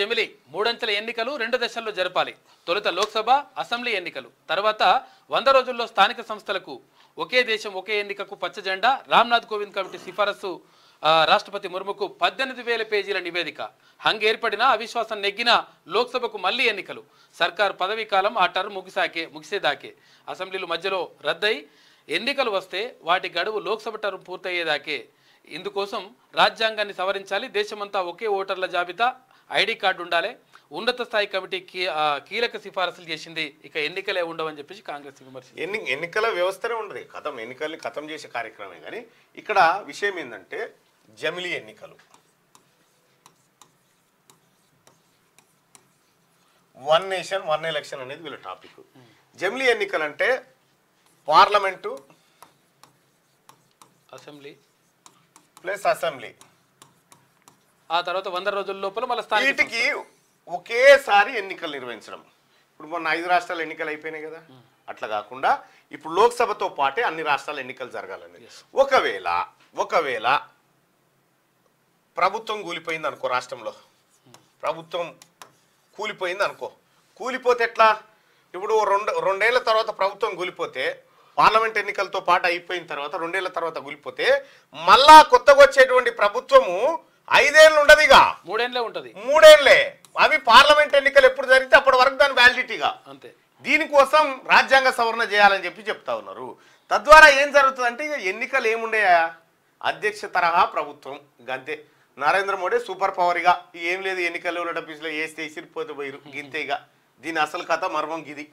జమిలి మూడంచెల ఎన్నికలు 2 దశల్లో జరపాలి. తొలుత లోక్సభ అసెంబ్లీ ఎన్నికలు, తర్వాత 100 రోజుల్లో స్థానిక సంస్థలకు ఒకే దేశం ఒకే ఎన్నికకు పచ్చ జెండా. రామ్నాథ్ కోవింద్ కమిటీ సిఫారసు రాష్ట్రపతి ముర్ముకు 18,000 పేజీల నివేదిక. హంగ్ ఏర్పడిన అవిశ్వాసం నెగ్గిన లోక్సభకు మళ్లీ ఎన్నికలు. సర్కార్ పదవీ కాలం ఆ టర్మ్ ముగిసేదాకే. అసెంబ్లీలు మధ్యలో రద్దయి ఎన్నికలు వస్తే వాటి గడువు లోక్సభ టర్మ్ పూర్తయ్యేదాకే. ఇందుకోసం రాజ్యాంగాన్ని సవరించాలి. దేశమంతా ఒకే ఓటర్ల జాబితా, ఐడి కార్డు ఉండాలి. ఉన్నత స్థాయి కమిటీ కీలక సిఫారసులు చేసింది. ఇక ఎన్నికలే ఉండవని చెప్పేసి కాంగ్రెస్ విమర్శ. ఎన్నికల వ్యవస్థనే ఉండదు, ఎన్నికల్ని ఖతం చేసే కార్యక్రమమే. కానీ ఇక్కడ విషయం ఏంటంటే జమిలీ ఎన్నికలు, 1 నేషన్ 1 ఎలక్షన్ అనేది వీళ్ళ టాపిక్. జమిలీ ఎన్నికలు అంటే పార్లమెంటు అసెంబ్లీ ప్లస్ అసెంబ్లీ, ఆ తర్వాత 100 రోజుల లోపల మళ్ళీ వీటికి ఒకేసారి ఎన్నికలు నిర్వహించడం. ఇప్పుడు మొన్న 5 రాష్ట్రాలు ఎన్నికలు అయిపోయినాయి కదా, అట్లా కాకుండా ఇప్పుడు లోక్సభతో పాటే అన్ని రాష్ట్రాల ఎన్నికలు జరగాలని. ఒకవేళ ప్రభుత్వం కూలిపోయింది అనుకో, రాష్ట్రంలో ప్రభుత్వం కూలిపోయింది అనుకో, కూలిపోతే ఎట్లా? ఇప్పుడు రెండేళ్ల తర్వాత ప్రభుత్వం కూలిపోతే, పార్లమెంట్ ఎన్నికలతో పాటు అయిపోయిన తర్వాత 2 ఏళ్ల తర్వాత కూలిపోతే మళ్ళా కొత్తగా వచ్చేటువంటి ప్రభుత్వము 5 ఏళ్ళు ఉండదు, ఇక 3 ఏళ్ళే ఉంటుంది. 3 ఏళ్లే. అవి పార్లమెంట్ ఎన్నికలు ఎప్పుడు జరిగితే అప్పటి వరకు దాని వ్యాలిడిటీగా. అంతే. దీనికోసం రాజ్యాంగ సవరణ చేయాలని చెప్తా ఉన్నారు. తద్వారా ఏం జరుగుతుందంటే ఇక ఎన్నికలు ఏముండయా, అధ్యక్ష తరహా ప్రభుత్వం గంతే. నరేంద్ర మోడీ సూపర్ పవర్గా ఏం లేదు, ఎన్నికల్లో డబ్బీసులో వేస్తే ఇసిరిపోతే పోయిరు గింతే. ఇక దీని అసలు కథ మర్మం గిది.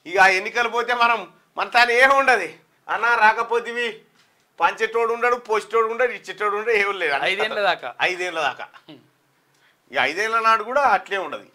ఇక ఆ ఎన్నికలు పోతే మన తాను ఏమి ఉండదు అన్నా, రాకపోతేవి పంచేటోడు ఉండడు, పోసేటోడు ఉండడు, ఇచ్చేటోడు ఉండడు, ఏమి లేదు 5 ఏళ్ళ దాకా. 5 ఏళ్ళ దాకా. ఇక 5 ఏళ్ళ నాడు కూడా అట్లే ఉండదు.